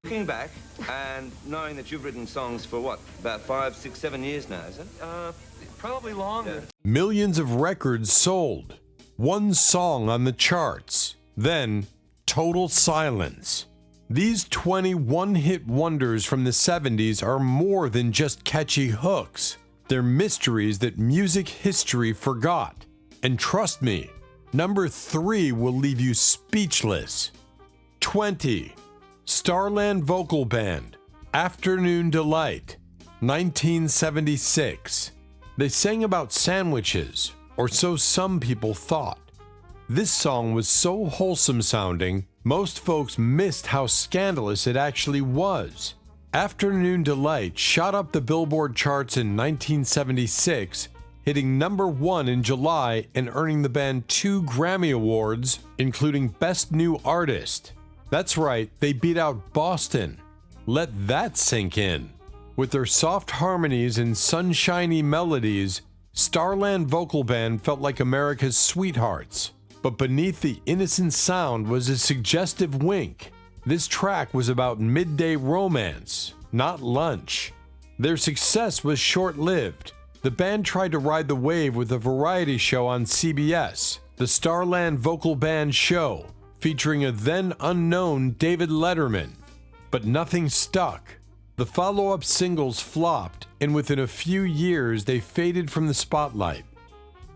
Looking back and knowing that you've written songs for what, about 5, 6, 7 years now, is it? Probably longer. Millions of records sold. One song on the charts. Then, total silence. These 20 one-hit wonders from the 70s are more than just catchy hooks. They're mysteries that music history forgot. And trust me, number 3 will leave you speechless. 20. Starland Vocal Band, Afternoon Delight, 1976. They sang about sandwiches, or so some people thought. This song was so wholesome sounding, most folks missed how scandalous it actually was. Afternoon Delight shot up the Billboard charts in 1976, hitting number 1 in July and earning the band 2 Grammy Awards, including Best New Artist. That's right, they beat out Boston. Let that sink in. With their soft harmonies and sunshiny melodies, Starland Vocal Band felt like America's sweethearts. But beneath the innocent sound was a suggestive wink. This track was about midday romance, not lunch. Their success was short-lived. The band tried to ride the wave with a variety show on CBS, the Starland Vocal Band Show, featuring a then unknown David Letterman. But nothing stuck. The follow-up singles flopped, and within a few years they faded from the spotlight.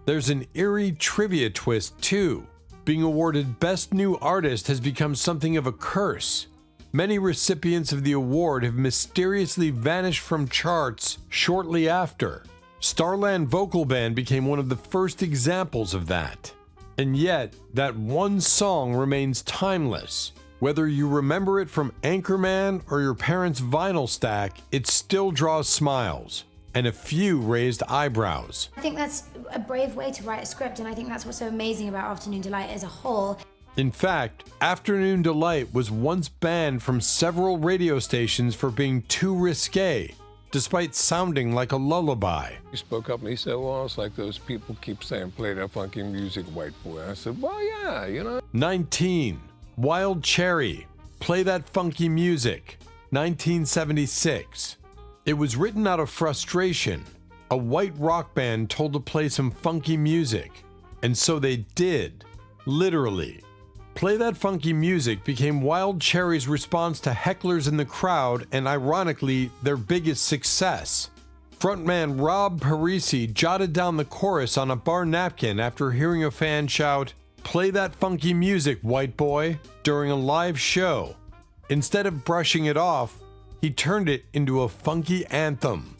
There's an eerie trivia twist too. Being awarded Best New Artist has become something of a curse. Many recipients of the award have mysteriously vanished from charts shortly after. Starland Vocal Band became one of the first examples of that. And yet, that one song remains timeless. Whether you remember it from Anchorman or your parents' vinyl stack, it still draws smiles and a few raised eyebrows. I think that's a brave way to write a script, and I think that's what's so amazing about Afternoon Delight as a whole. In fact, Afternoon Delight was once banned from several radio stations for being too risque, despite sounding like a lullaby. He spoke up and he said, well, it's like those people keep saying, play that funky music, white boy. I said, well, yeah, you know. 19. Wild Cherry, Play That Funky Music, 1976. It was written out of frustration. A white rock band told to play some funky music, and so they did, literally. Play That Funky Music became Wild Cherry's response to hecklers in the crowd and, ironically, their biggest success. Frontman Rob Parisi jotted down the chorus on a bar napkin after hearing a fan shout, "Play that funky music, white boy," during a live show. Instead of brushing it off, he turned it into a funky anthem.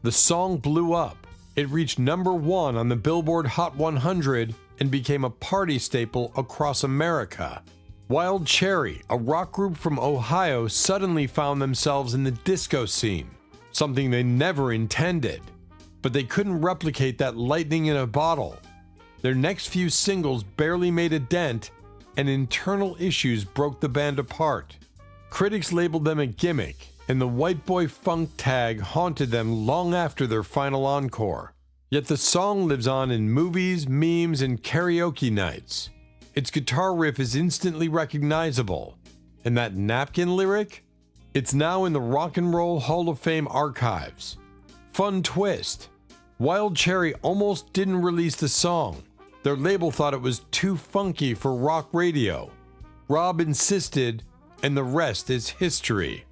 The song blew up. It reached number 1 on the Billboard Hot 100 and became a party staple across America. Wild Cherry, a rock group from Ohio, suddenly found themselves in the disco scene, something they never intended. But they couldn't replicate that lightning in a bottle. Their next few singles barely made a dent, and internal issues broke the band apart. Critics labeled them a gimmick, and the white boy funk tag haunted them long after their final encore. Yet the song lives on in movies, memes, and karaoke nights. Its guitar riff is instantly recognizable. And that napkin lyric? It's now in the Rock and Roll Hall of Fame archives. Fun twist. Wild Cherry almost didn't release the song. Their label thought it was too funky for rock radio. Rob insisted, and the rest is history.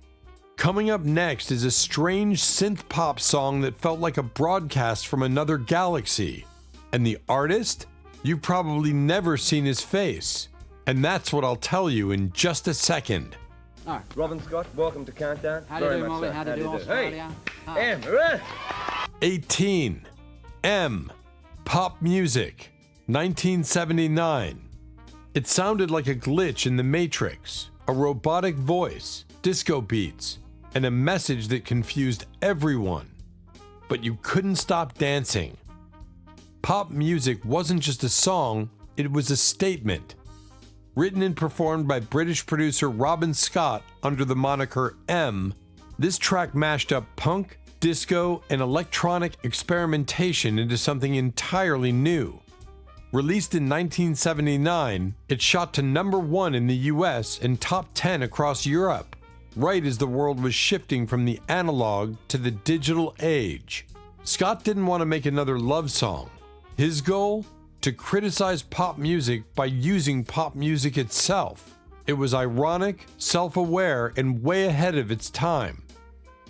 Coming up next is a strange synth-pop song that felt like a broadcast from another galaxy. And the artist? You've probably never seen his face. And that's what I'll tell you in just a second. All right. Robin Scott, welcome to Countdown. How do you do, Molly? How do you do, Australia? Hey, M, 18. M. Pop Music, 1979. It sounded like a glitch in the Matrix, a robotic voice, disco beats, and a message that confused everyone. But you couldn't stop dancing. Pop music wasn't just a song, it was a statement. Written and performed by British producer Robin Scott under the moniker M, this track mashed up punk, disco, and electronic experimentation into something entirely new. Released in 1979, it shot to number 1 in the US and top 10 across Europe. right as the world was shifting from the analog to the digital age. Scott didn't want to make another love song. His goal? To criticize pop music by using pop music itself. It was ironic, self-aware, and way ahead of its time.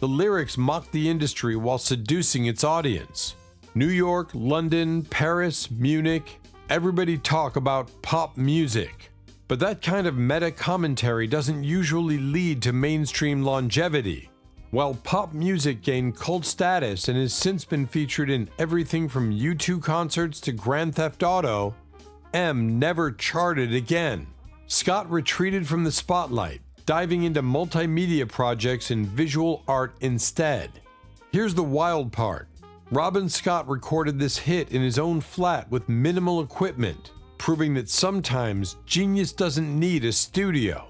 The lyrics mocked the industry while seducing its audience. New York, London, Paris, Munich, everybody talk about pop music. But that kind of meta commentary doesn't usually lead to mainstream longevity. While pop music gained cult status and has since been featured in everything from U2 concerts to Grand Theft Auto, M never charted again. Scott retreated from the spotlight, diving into multimedia projects and visual art instead. Here's the wild part. Robin Scott recorded this hit in his own flat with minimal equipment, proving that sometimes genius doesn't need a studio.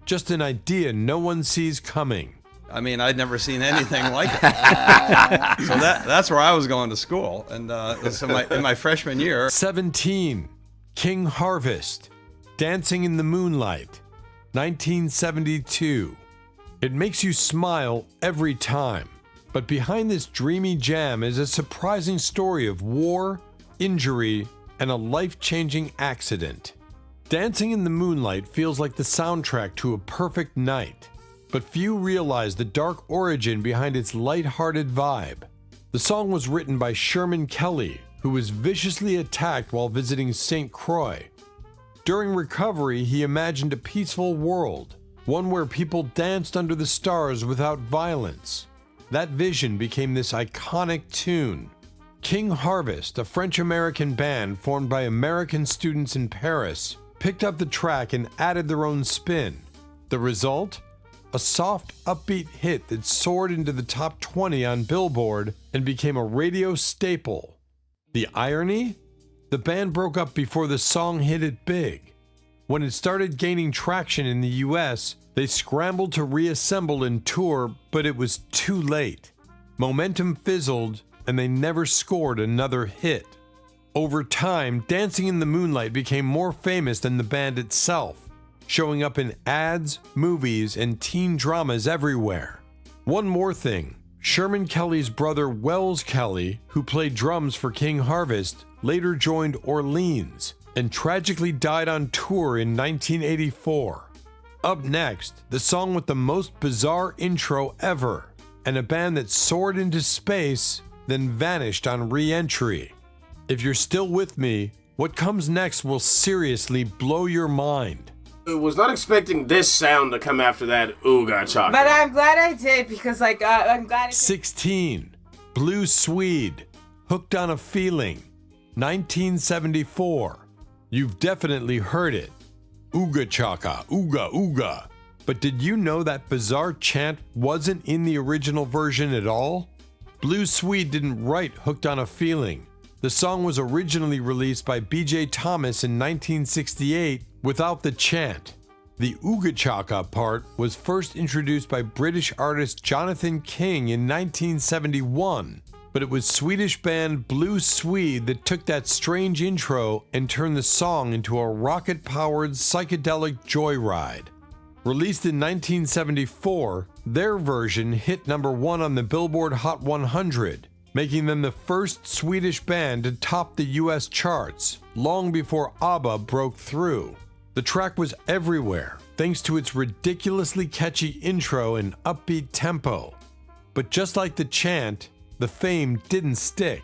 Just an idea no one sees coming. I mean, I'd never seen anything like it. So that's where I was going to school. And so in my freshman year. 17. King Harvest. Dancing in the Moonlight. 1972. It makes you smile every time. But behind this dreamy jam is a surprising story of war, injury, and a life-changing accident. Dancing in the Moonlight feels like the soundtrack to a perfect night. But few realize the dark origin behind its light-hearted vibe. The song was written by Sherman Kelly, who was viciously attacked while visiting St. Croix. During recovery, he imagined a peaceful world, one where people danced under the stars without violence. That vision became this iconic tune. King Harvest, a French-American band formed by American students in Paris, picked up the track and added their own spin. The result? A soft, upbeat hit that soared into the top 20 on Billboard and became a radio staple. The irony? The band broke up before the song hit it big. When it started gaining traction in the US, they scrambled to reassemble and tour, but it was too late. Momentum fizzled, and they never scored another hit. Over time, Dancing in the Moonlight became more famous than the band itself, showing up in ads, movies, and teen dramas everywhere. One more thing, Sherman Kelly's brother Wells Kelly, who played drums for King Harvest, later joined Orleans and tragically died on tour in 1984. Up next, the song with the most bizarre intro ever, and a band that soared into space, then vanished on re-entry. If you're still with me, what comes next will seriously blow your mind. I was not expecting this sound to come after that Ooga Chaka. But I'm glad I did because, I'm glad. 16. Blue Swede. Hooked on a Feeling. 1974. You've definitely heard it. Ooga Chaka, Ooga Ooga. But did you know that bizarre chant wasn't in the original version at all? Blue Swede didn't write Hooked on a Feeling. The song was originally released by B.J. Thomas in 1968 without the chant. The Ooga Chaka part was first introduced by British artist Jonathan King in 1971, but it was Swedish band Blue Swede that took that strange intro and turned the song into a rocket-powered psychedelic joyride. Released in 1974, their version hit number 1 on the Billboard Hot 100, making them the first Swedish band to top the US charts, long before ABBA broke through. The track was everywhere, thanks to its ridiculously catchy intro and upbeat tempo. But just like the chant, the fame didn't stick.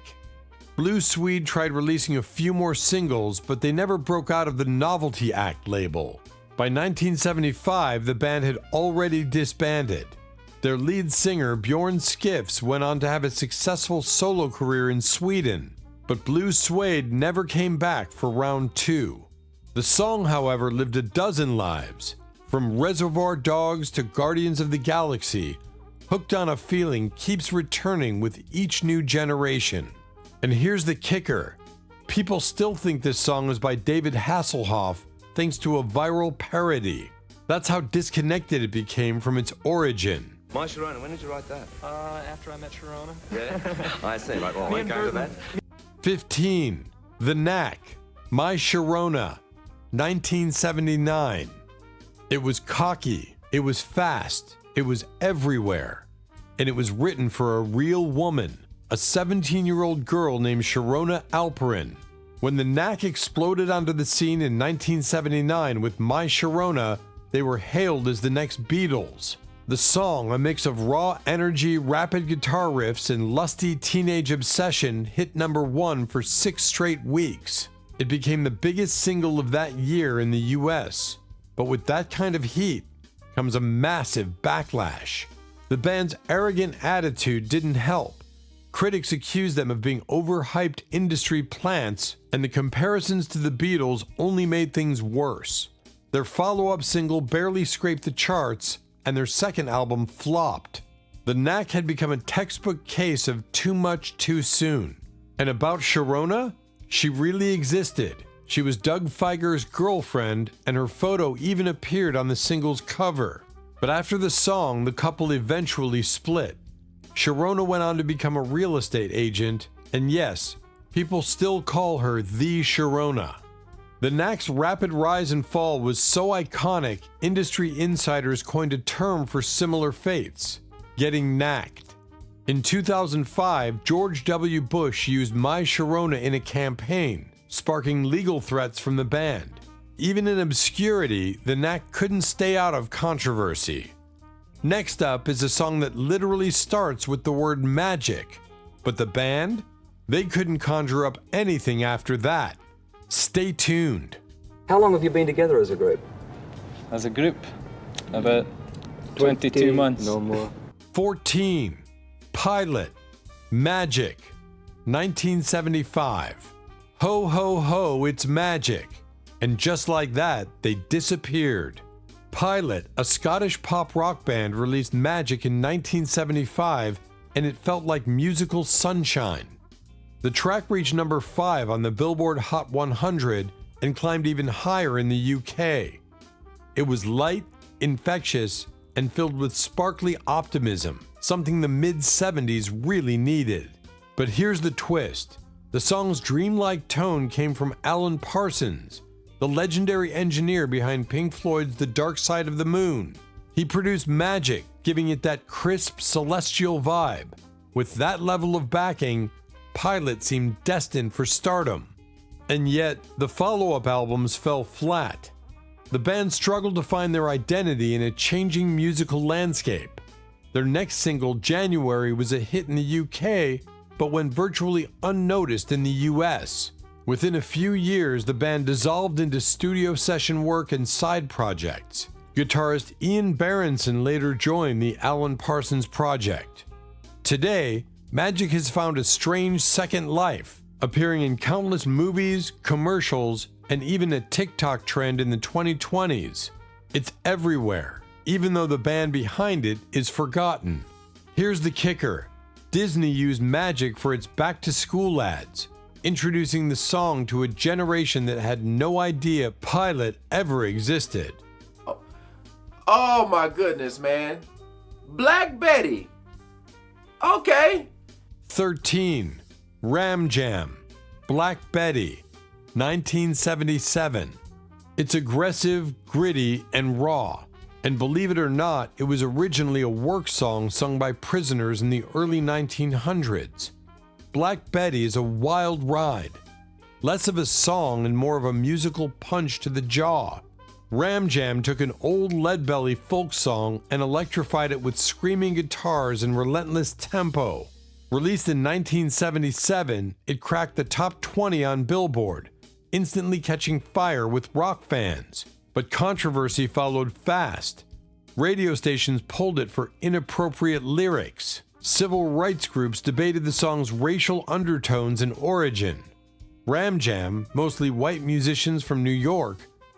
Blue Swede tried releasing a few more singles, but they never broke out of the Novelty Act label. By 1975, the band had already disbanded. Their lead singer, Bjorn Skifs, went on to have a successful solo career in Sweden, but Blue Swede never came back for round 2. The song, however, lived a dozen lives. From Reservoir Dogs to Guardians of the Galaxy, Hooked on a Feeling keeps returning with each new generation. And here's the kicker. People still think this song is by David Hasselhoff thanks to a viral parody. That's how disconnected it became from its origin. My Chirona, when did you write that? After I met Chirona. Yeah? I see, like, well, I came to that. 15. The Knack, My Chirona, 1979. It was cocky, it was fast, It was everywhere. And it was written for a real woman, a 17-year-old girl named Chirona Alperin. When the Knack exploded onto the scene in 1979 with My Chirona, they were hailed as the next Beatles. The song, a mix of raw energy, rapid guitar riffs, and lusty teenage obsession, hit #1 for 6 straight weeks. It became the biggest single of that year in the US. But with that kind of heat comes a massive backlash. The band's arrogant attitude didn't help. Critics accused them of being overhyped industry plants, and the comparisons to the Beatles only made things worse. Their follow-up single barely scraped the charts, and their second album flopped. The Knack had become a textbook case of too much too soon. And about Chirona, she really existed. She was Doug Fieger's girlfriend, and her photo even appeared on the single's cover. But after the song, the couple eventually split. Chirona went on to become a real estate agent, and yes, people still call her the Chirona. The Knack's rapid rise and fall was so iconic, industry insiders coined a term for similar fates: getting knacked. In 2005, George W. Bush used My Chirona in a campaign, sparking legal threats from the band. Even in obscurity, the Knack couldn't stay out of controversy. Next up is a song that literally starts with the word magic, but the band? They couldn't conjure up anything after that. Stay tuned. How long have you been together as a group? As a group? About 22 months. No more. 14. Pilot. Magic. 1975. Ho ho ho, it's magic. And just like that, they disappeared. Pilot, a Scottish pop rock band, released Magic in 1975, and it felt like musical sunshine. The track reached #5 on the Billboard Hot 100 and climbed even higher in the UK. It was light, infectious, and filled with sparkly optimism, something the mid-70s really needed. But here's the twist. The song's dreamlike tone came from Alan Parsons, the legendary engineer behind Pink Floyd's The Dark Side of the Moon. He produced Magic, giving it that crisp, celestial vibe. With that level of backing, Pilot seemed destined for stardom. And yet, the follow-up albums fell flat. The band struggled to find their identity in a changing musical landscape. Their next single, January, was a hit in the UK, but went virtually unnoticed in the US. Within a few years, the band dissolved into studio session work and side projects. Guitarist Ian Berenson later joined the Alan Parsons Project. Today, Magic has found a strange second life, appearing in countless movies, commercials, and even a TikTok trend in the 2020s. It's everywhere, even though the band behind it is forgotten. Here's the kicker. Disney used Magic for its back-to-school ads, introducing the song to a generation that had no idea Pilot ever existed. Oh my goodness, man. Black Betty. Okay. 13. Ram Jam. Black Betty. 1977. It's aggressive, gritty, and raw. And believe it or not, it was originally a work song sung by prisoners in the early 1900s. Black Betty is a wild ride. Less of a song and more of a musical punch to the jaw. Ram Jam took an old Leadbelly folk song and electrified it with screaming guitars and relentless tempo. Released in 1977, it cracked the top 20 on Billboard, instantly catching fire with rock fans. But controversy followed fast. Radio stations pulled it for inappropriate lyrics. Civil rights groups debated the song's racial undertones and origin. Ram Jam, mostly white musicians from New York,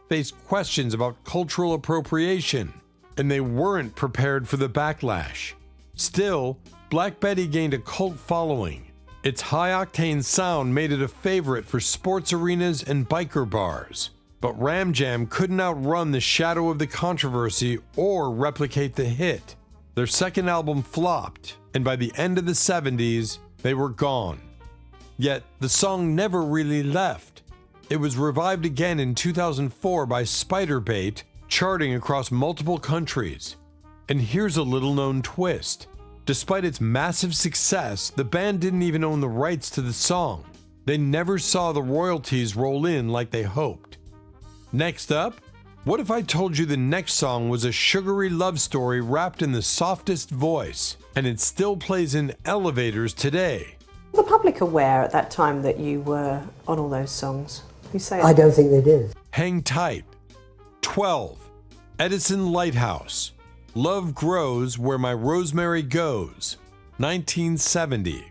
faced questions about cultural appropriation, and they weren't prepared for the backlash. Still, Black Betty gained a cult following. Its high-octane sound made it a favorite for sports arenas and biker bars. But Ram Jam couldn't outrun the shadow of the controversy or replicate the hit. Their second album flopped, and by the end of the 70s, they were gone. Yet, the song never really left. It was revived again in 2004 by Spiderbait, charting across multiple countries. And here's a little-known twist. Despite its massive success, the band didn't even own the rights to the song. They never saw the royalties roll in like they hoped. Next up, what if I told you the next song was a sugary love story wrapped in the softest voice, and it still plays in elevators today? Was the public aware at that time that you were on all those songs? You say I don't think they did. Hang tight. 12. Edison Lighthouse. Love Grows Where My Rosemary Goes. 1970.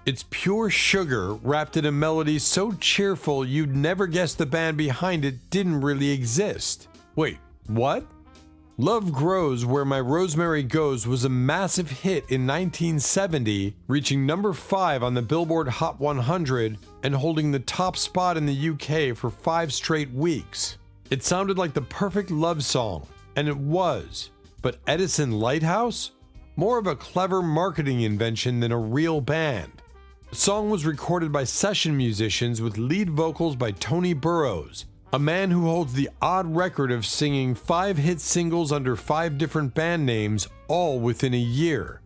It's pure sugar wrapped in a melody so cheerful you'd never guess the band behind it didn't really exist. Wait, what? Love Grows Where My Rosemary Goes was a massive hit in 1970, reaching number 5 on the Billboard Hot 100 and holding the top spot in the UK for 5 straight weeks. It sounded like the perfect love song, and it was. But Edison Lighthouse? More of a clever marketing invention than a real band. The song was recorded by session musicians with lead vocals by Tony Burrows, a man who holds the odd record of singing 5 hit singles under 5 different band names, all within a year.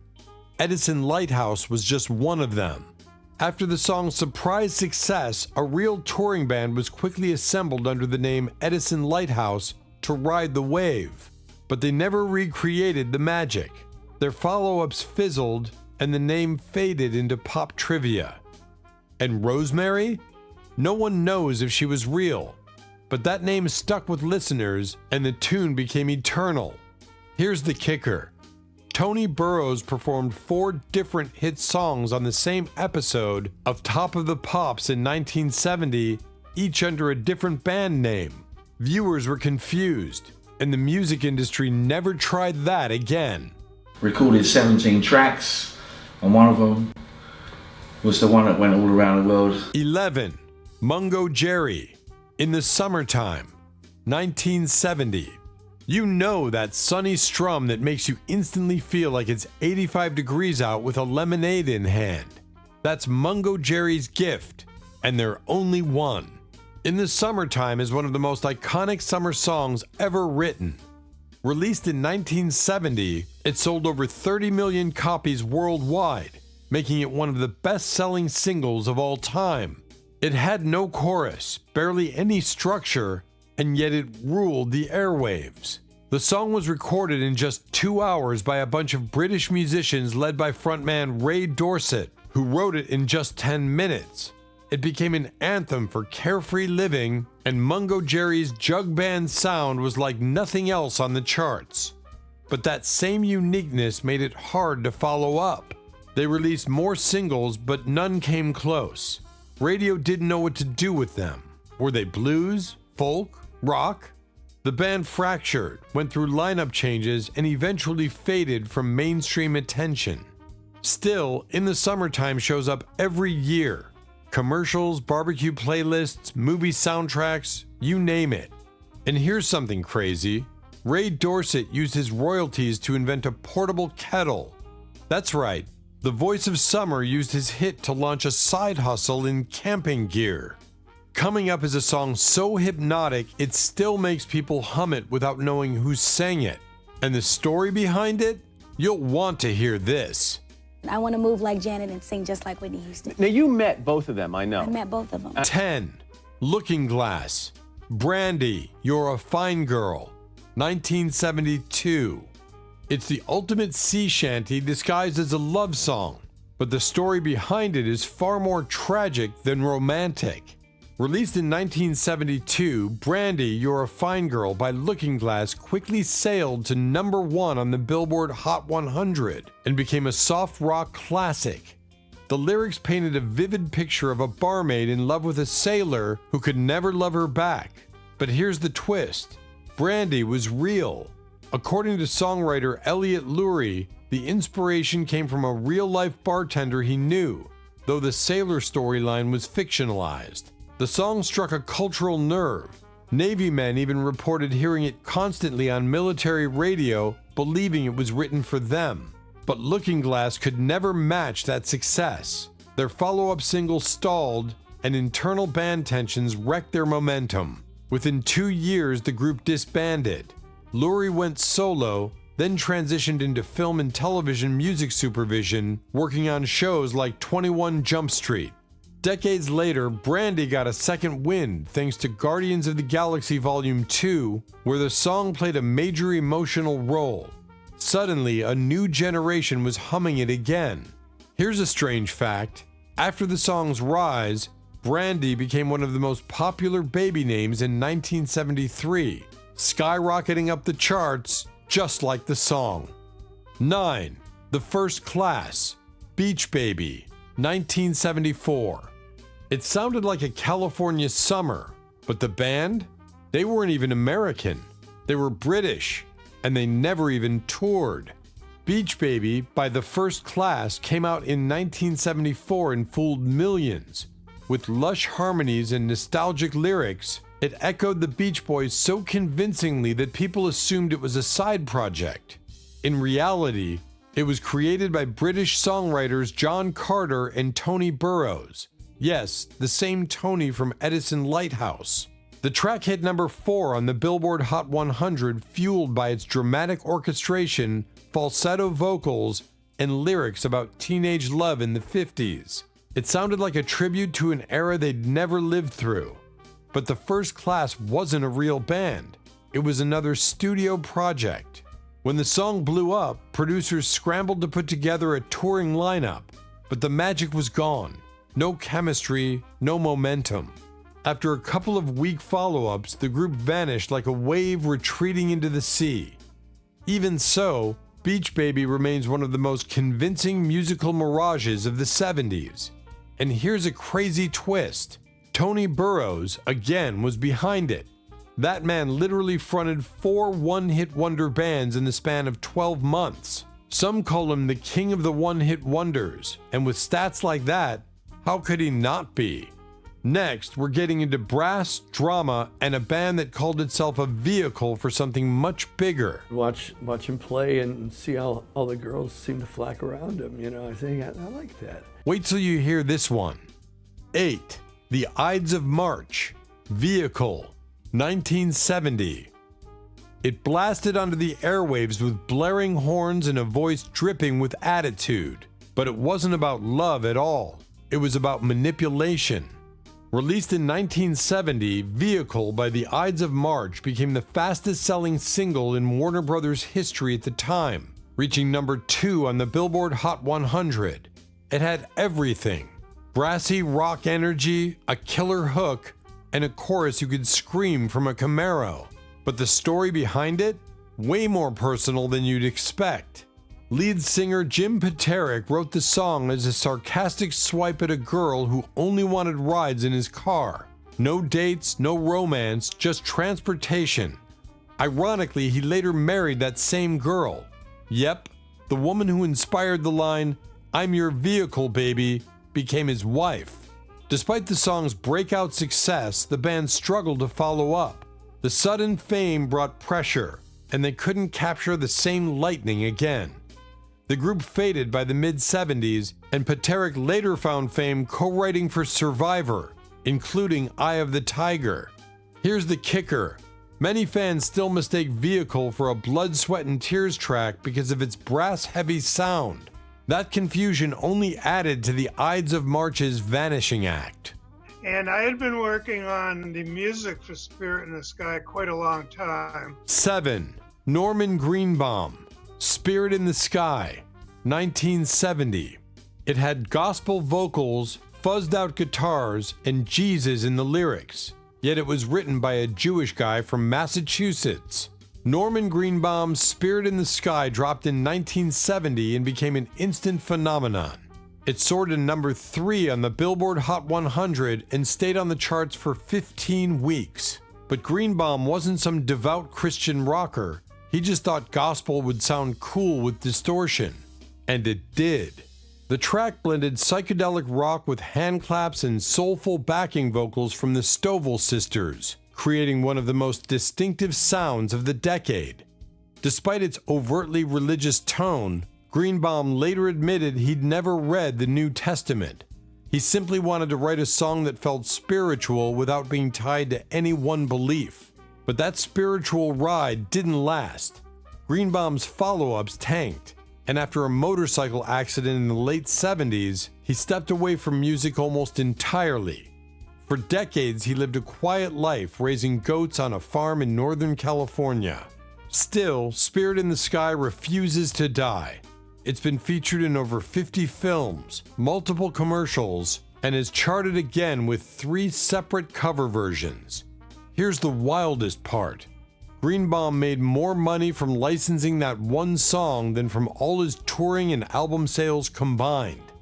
Edison Lighthouse was just one of them. After the song's surprise success, a real touring band was quickly assembled under the name Edison Lighthouse to ride the wave. But they never recreated the magic. Their follow-ups fizzled, and the name faded into pop trivia. And Rosemary? No one knows if she was real, but that name stuck with listeners, and the tune became eternal. Here's the kicker. Tony Burrows performed 4 different hit songs on the same episode of Top of the Pops in 1970, each under a different band name. Viewers were confused, and the music industry never tried that again. Recorded 17 tracks, and one of them was the one that went all around the world. 11. Mungo Jerry. In the Summertime. 1970. You know that sunny strum that makes you instantly feel like it's 85 degrees out with a lemonade in hand. That's Mungo Jerry's gift, and they're only one. In the Summertime is one of the most iconic summer songs ever written. Released in 1970, it sold over 30 million copies worldwide, making it one of the best-selling singles of all time. It had no chorus, barely any structure, and yet it ruled the airwaves. The song was recorded in just 2 hours by a bunch of British musicians led by frontman Ray Dorset, who wrote it in just 10 minutes. It became an anthem for carefree living, and Mungo Jerry's jug band sound was like nothing else on the charts. But that same uniqueness made it hard to follow up. They released more singles, but none came close. Radio didn't know what to do with them. Were they blues, folk, rock? The band fractured, went through lineup changes, and eventually faded from mainstream attention. Still, In the Summertime shows up every year. Commercials, barbecue playlists, movie soundtracks, you name it. And here's something crazy. Ray Dorset used his royalties to invent a portable kettle. That's right, the voice of summer used his hit to launch a side hustle in camping gear. Coming Up is a song so hypnotic it still makes people hum it without knowing who sang it. And the story behind it? You'll want to hear this. I want to move like Janet and sing just like Whitney Houston. Now, you met both of them, I know. I met both of them. 10. Looking Glass. Brandy, You're a Fine Girl. 1972. It's the ultimate sea shanty disguised as a love song, but the story behind it is far more tragic than romantic. Released in 1972, Brandy, You're a Fine Girl by Looking Glass quickly sailed to number 1 on the Billboard Hot 100 and became a soft rock classic. The lyrics painted a vivid picture of a barmaid in love with a sailor who could never love her back. But here's the twist. Brandy was real. According to songwriter Elliot Lurie, the inspiration came from a real-life bartender he knew, though the sailor storyline was fictionalized. The song struck a cultural nerve. Navy men even reported hearing it constantly on military radio, believing it was written for them. But Looking Glass could never match that success. Their follow-up single stalled, and internal band tensions wrecked their momentum. Within 2 years, the group disbanded. Lurie went solo, then transitioned into film and television music supervision, working on shows like 21 Jump Street. Decades later, Brandy got a second wind thanks to Guardians of the Galaxy Volume 2, where the song played a major emotional role. Suddenly, a new generation was humming it again. Here's a strange fact. After the song's rise, Brandy became one of the most popular baby names in 1973, skyrocketing up the charts just like the song. 9. The First Class, Beach Baby, 1974. It sounded like a California summer, but the band? They weren't even American. They were British, and they never even toured. Beach Baby by The First Class came out in 1974 and fooled millions. With lush harmonies and nostalgic lyrics, it echoed the Beach Boys so convincingly that people assumed it was a side project. In reality, it was created by British songwriters John Carter and Tony Burrows. Yes, the same Tony from Edison Lighthouse. The track hit number 4 on the Billboard Hot 100, fueled by its dramatic orchestration, falsetto vocals, and lyrics about teenage love in the 50s. It sounded like a tribute to an era they'd never lived through. But The First Class wasn't a real band. It was another studio project. When the song blew up, producers scrambled to put together a touring lineup, but the magic was gone. No chemistry, no momentum. After a couple of weak follow-ups, the group vanished like a wave retreating into the sea. Even so, Beach Baby remains one of the most convincing musical mirages of the 70s. And here's a crazy twist. Tony Burrows, again, was behind it. That man literally fronted 4 one-hit wonder bands in the span of 12 months. Some call him the king of the one-hit wonders, and with stats like that, how could he not be? Next, we're getting into brass, drama, and a band that called itself a vehicle for something much bigger. Watch him play and see how all the girls seem to flock around him, you know. I think I like that. Wait till you hear this one. 8. The Ides of March, Vehicle, 1970. It blasted onto the airwaves with blaring horns and a voice dripping with attitude. But it wasn't about love at all. It was about manipulation. Released in 1970, Vehicle by the Ides of March became the fastest-selling single in Warner Brothers history at the time, reaching number 2 on the Billboard Hot 100. It had everything. Brassy rock energy, a killer hook, and a chorus you could scream from a Camaro. But the story behind it? Way more personal than you'd expect. Lead singer Jim Paterick wrote the song as a sarcastic swipe at a girl who only wanted rides in his car. No dates, no romance, just transportation. Ironically, he later married that same girl. Yep, the woman who inspired the line, "I'm your vehicle, baby," became his wife. Despite the song's breakout success, the band struggled to follow up. The sudden fame brought pressure, and they couldn't capture the same lightning again. The group faded by the mid-70s, and Paterick later found fame co-writing for Survivor, including Eye of the Tiger. Here's the kicker. Many fans still mistake Vehicle for a Blood, Sweat, and Tears track because of its brass-heavy sound. That confusion only added to the Ides of March's vanishing act. And I had been working on the music for Spirit in the Sky quite a long time. 7. Norman Greenbaum, Spirit in the Sky, 1970. It had gospel vocals, fuzzed out guitars, and Jesus in the lyrics, yet it was written by a Jewish guy from Massachusetts. Norman Greenbaum's Spirit in the Sky dropped in 1970 and became an instant phenomenon. It soared to number 3 on the Billboard Hot 100 and stayed on the charts for 15 weeks. But Greenbaum wasn't some devout Christian rocker. He just thought gospel would sound cool with distortion. And it did. The track blended psychedelic rock with hand claps and soulful backing vocals from the Stovall sisters, creating one of the most distinctive sounds of the decade. Despite its overtly religious tone, Greenbaum later admitted he'd never read the New Testament. He simply wanted to write a song that felt spiritual without being tied to any one belief. But that spiritual ride didn't last. Greenbaum's follow-ups tanked, and after a motorcycle accident in the late 70s, he stepped away from music almost entirely. For decades, he lived a quiet life raising goats on a farm in Northern California. Still, Spirit in the Sky refuses to die. It's been featured in over 50 films, multiple commercials, and is charted again with 3 separate cover versions. Here's the wildest part. Greenbaum made more money from licensing that one song than from all his touring and album sales combined.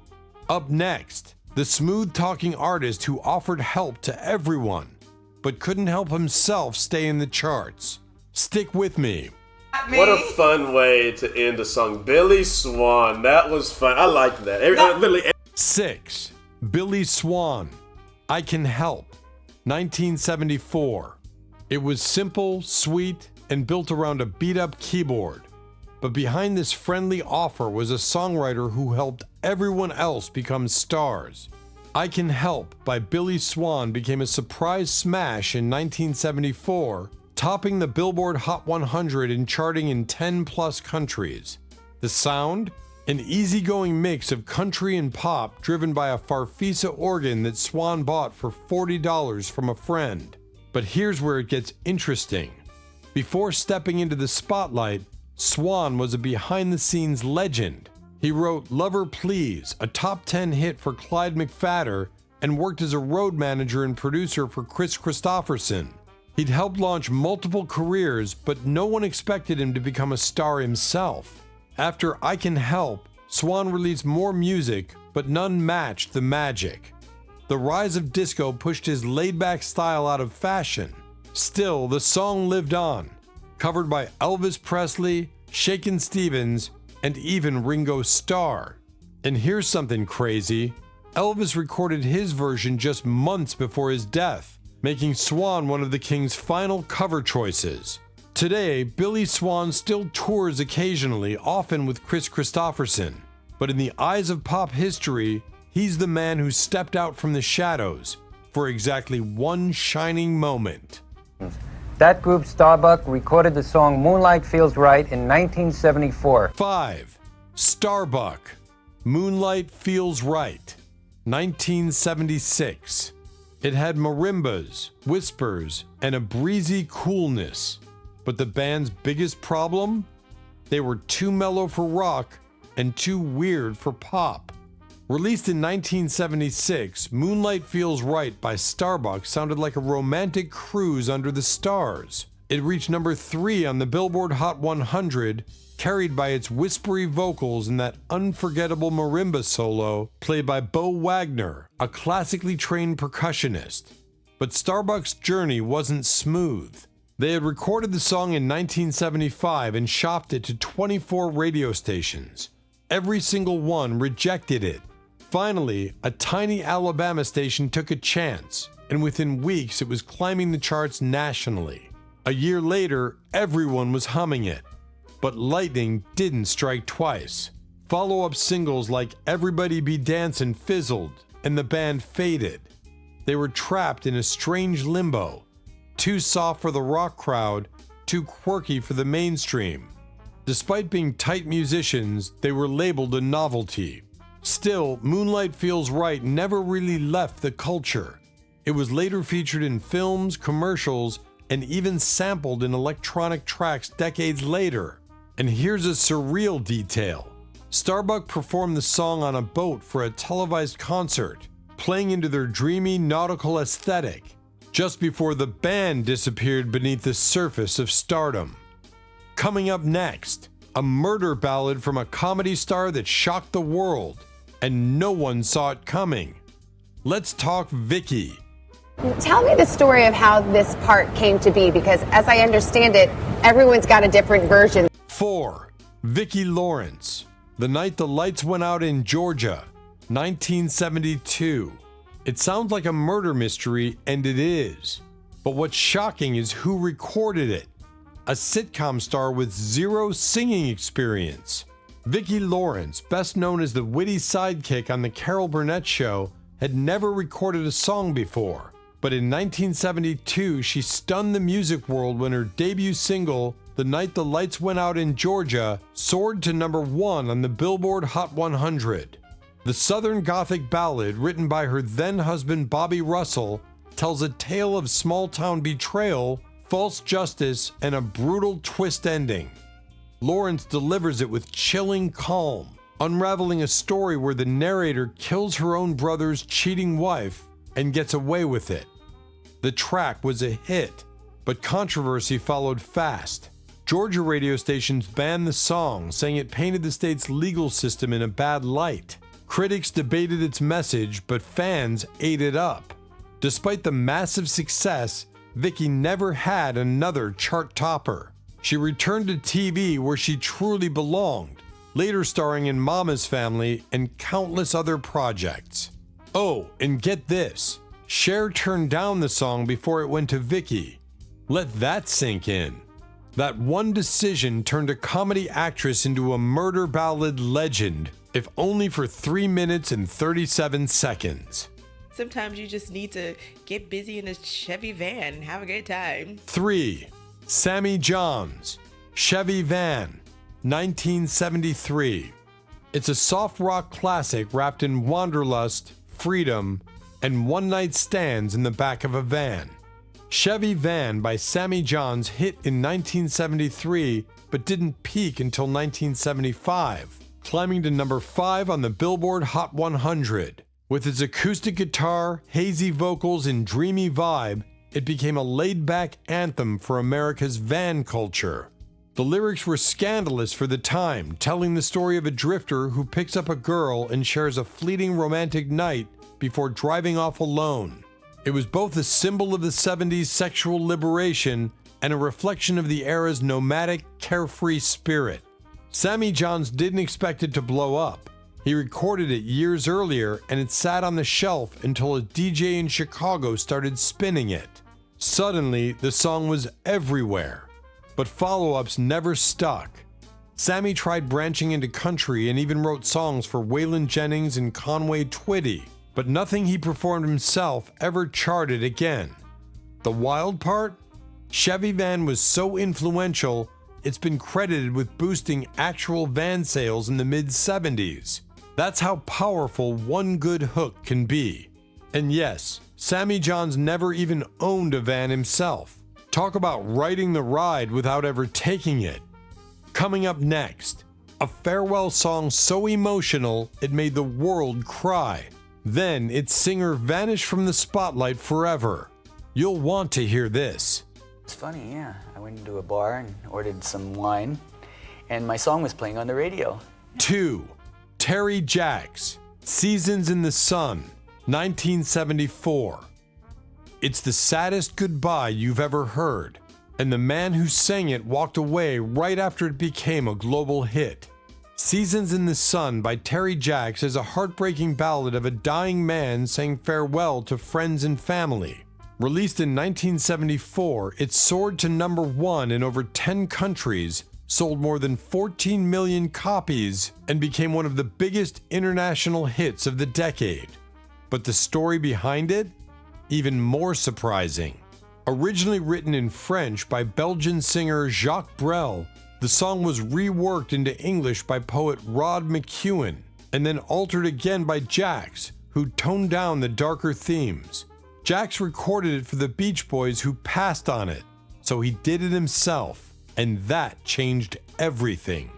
Up next, the smooth-talking artist who offered help to everyone, but couldn't help himself stay in the charts. Stick with me. What a fun way to end a song. Billy Swan, that was fun. I liked that. 6. Billy Swan, I Can Help, 1974. It was simple, sweet, and built around a beat-up keyboard. But behind this friendly offer was a songwriter who helped everyone else become stars. I Can Help by Billy Swan became a surprise smash in 1974, topping the Billboard Hot 100 and charting in 10+ countries. The sound? An easygoing mix of country and pop driven by a Farfisa organ that Swan bought for $40 from a friend. But here's where it gets interesting. Before stepping into the spotlight, Swan was a behind-the-scenes legend. He wrote Lover Please, a top 10 hit for Clyde McPhatter, and worked as a road manager and producer for Chris Christopherson. He'd helped launch multiple careers, but no one expected him to become a star himself. After I Can Help, Swan released more music, but none matched the magic. The rise of disco pushed his laid-back style out of fashion. Still, the song lived on, covered by Elvis Presley, Shakin' Stevens, and even Ringo Starr. And here's something crazy. Elvis recorded his version just months before his death, making Swan one of the King's final cover choices. Today, Billy Swan still tours occasionally, often with Chris Christopherson. But in the eyes of pop history, he's the man who stepped out from the shadows for exactly one shining moment. That group, Starbuck, recorded the song Moonlight Feels Right in 1974. 5. Starbuck, Moonlight Feels Right, 1976. It had marimbas, whispers, and a breezy coolness. But the band's biggest problem? They were too mellow for rock and too weird for pop. Released in 1976, Moonlight Feels Right by Starbuck sounded like a romantic cruise under the stars. It reached number 3 on the Billboard Hot 100, carried by its whispery vocals and that unforgettable marimba solo played by Bo Wagner, a classically trained percussionist. But Starbuck's journey wasn't smooth. They had recorded the song in 1975 and shopped it to 24 radio stations. Every single one rejected it. Finally, a tiny Alabama station took a chance, and within weeks it was climbing the charts nationally. A year later, everyone was humming it. But lightning didn't strike twice. Follow-up singles like Everybody Be Dancin' fizzled, and the band faded. They were trapped in a strange limbo, too soft for the rock crowd, too quirky for the mainstream. Despite being tight musicians, they were labeled a novelty. Still, Moonlight Feels Right never really left the culture. It was later featured in films, commercials, and even sampled in electronic tracks decades later. And here's a surreal detail. Starbuck performed the song on a boat for a televised concert, playing into their dreamy nautical aesthetic, just before the band disappeared beneath the surface of stardom. Coming up next, a murder ballad from a comedy star that shocked the world, and no one saw it coming. Let's talk Vicky. Tell me the story of how this part came to be, because as I understand it, everyone's got a different version. 4. Vicky Lawrence, The Night the Lights Went Out in Georgia, 1972. It sounds like a murder mystery, and it is. But what's shocking is who recorded it. A sitcom star with zero singing experience. Vicky Lawrence, best known as the witty sidekick on The Carol Burnett Show, had never recorded a song before. But in 1972, she stunned the music world when her debut single, The Night the Lights Went Out in Georgia soared to number 1 on the Billboard Hot 100. The Southern Gothic ballad, written by her then-husband Bobby Russell, tells a tale of small-town betrayal, false justice, and a brutal twist ending. Lawrence delivers it with chilling calm, unraveling a story where the narrator kills her own brother's cheating wife and gets away with it. The track was a hit, but controversy followed fast. Georgia radio stations banned the song, saying it painted the state's legal system in a bad light. Critics debated its message, but fans ate it up. Despite the massive success, Vicky never had another chart topper. She returned to TV where she truly belonged, later starring in Mama's Family and countless other projects. Oh, and get this, Cher turned down the song before it went to Vicky. Let that sink in. That one decision turned a comedy actress into a murder ballad legend, if only for 3 minutes and 37 seconds. Sometimes you just need to get busy in a Chevy van and have a good time. 3. Sammy Johns, Chevy Van, 1973. It's a soft rock classic wrapped in wanderlust, freedom, and one-night stands in the back of a van. Chevy Van by Sammy Johns hit in 1973, but didn't peak until 1975, climbing to number 5 on the Billboard Hot 100. With its acoustic guitar, hazy vocals, and dreamy vibe, it became a laid-back anthem for America's van culture. The lyrics were scandalous for the time, telling the story of a drifter who picks up a girl and shares a fleeting romantic night before driving off alone. It was both a symbol of the 70s sexual liberation and a reflection of the era's nomadic, carefree spirit. Sammy Johns didn't expect it to blow up. He recorded it years earlier, and it sat on the shelf until a DJ in Chicago started spinning it. Suddenly, the song was everywhere, but follow-ups never stuck. Sammy tried branching into country and even wrote songs for Waylon Jennings and Conway Twitty, but nothing he performed himself ever charted again. The wild part? Chevy Van was so influential, it's been credited with boosting actual van sales in the mid-70s. That's how powerful one good hook can be. And yes, Sammy Johns never even owned a van himself. Talk about riding the ride without ever taking it. Coming up next, a farewell song so emotional it made the world cry. Then its singer vanished from the spotlight forever. You'll want to hear this. It's funny, yeah. I went into a bar and ordered some wine, and my song was playing on the radio. 2. Terry Jax, Seasons in the Sun, 1974. It's the saddest goodbye you've ever heard, and the man who sang it walked away right after it became a global hit. Seasons in the Sun by Terry Jax is a heartbreaking ballad of a dying man saying farewell to friends and family. Released in 1974, it soared to number 1 in over 10 countries, sold more than 14 million copies, and became one of the biggest international hits of the decade. But the story behind it? Even more surprising. Originally written in French by Belgian singer Jacques Brel, the song was reworked into English by poet Rod McEwen, and then altered again by Jax, who toned down the darker themes. Jax recorded it for the Beach Boys, who passed on it, so he did it himself, and that changed everything.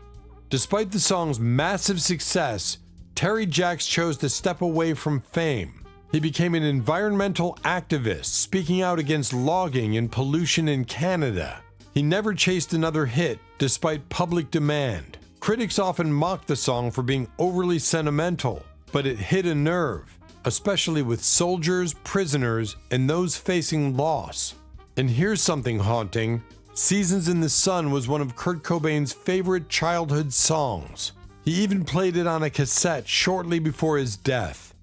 Despite the song's massive success, Terry Jax chose to step away from fame. He became an environmental activist, speaking out against logging and pollution in Canada. He never chased another hit, despite public demand. Critics often mocked the song for being overly sentimental, but it hit a nerve, especially with soldiers, prisoners, and those facing loss. And here's something haunting. Seasons in the Sun was one of Kurt Cobain's favorite childhood songs. He even played it on a cassette shortly before his death.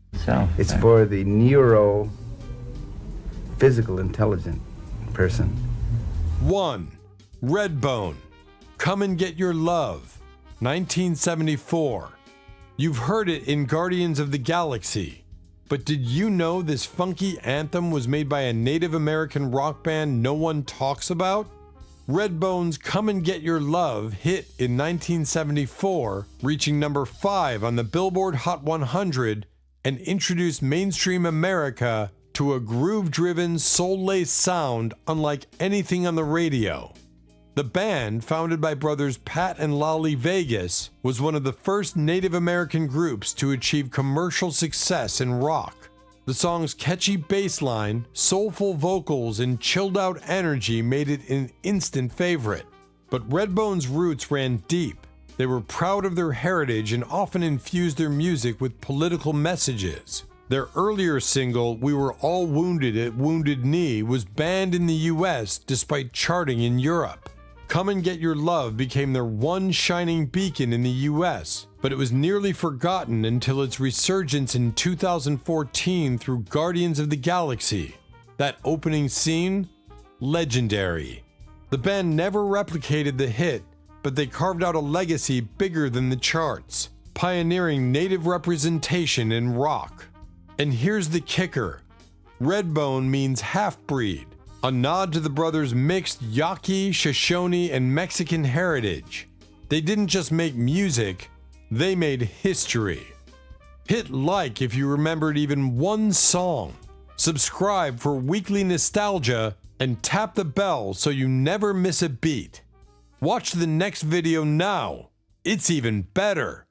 It's for the neuro physical intelligent person. 1. Redbone, Come and Get Your Love, 1974. You've heard it in Guardians of the Galaxy, but did you know this funky anthem was made by a Native American rock band no one talks about? Redbone's Come and Get Your Love hit in 1974, reaching number 5 on the Billboard Hot 100 and introduced mainstream America to a groove-driven, soul-laced sound unlike anything on the radio. The band, founded by brothers Pat and Lolly Vegas, was one of the first Native American groups to achieve commercial success in rock. The song's catchy bass line, soulful vocals, and chilled-out energy made it an instant favorite. But Redbone's roots ran deep. They were proud of their heritage and often infused their music with political messages. Their earlier single, We Were All Wounded at Wounded Knee, was banned in the US despite charting in Europe. Come and Get Your Love became their one shining beacon in the US, but it was nearly forgotten until its resurgence in 2014 through Guardians of the Galaxy. That opening scene? Legendary. The band never replicated the hit, but they carved out a legacy bigger than the charts, pioneering native representation in rock. And here's the kicker. Redbone means half-breed, a nod to the brothers' mixed Yaqui, Shoshone, and Mexican heritage. They didn't just make music, they made history. Hit like if you remembered even one song. Subscribe for weekly nostalgia and tap the bell so you never miss a beat. Watch the next video now. It's even better.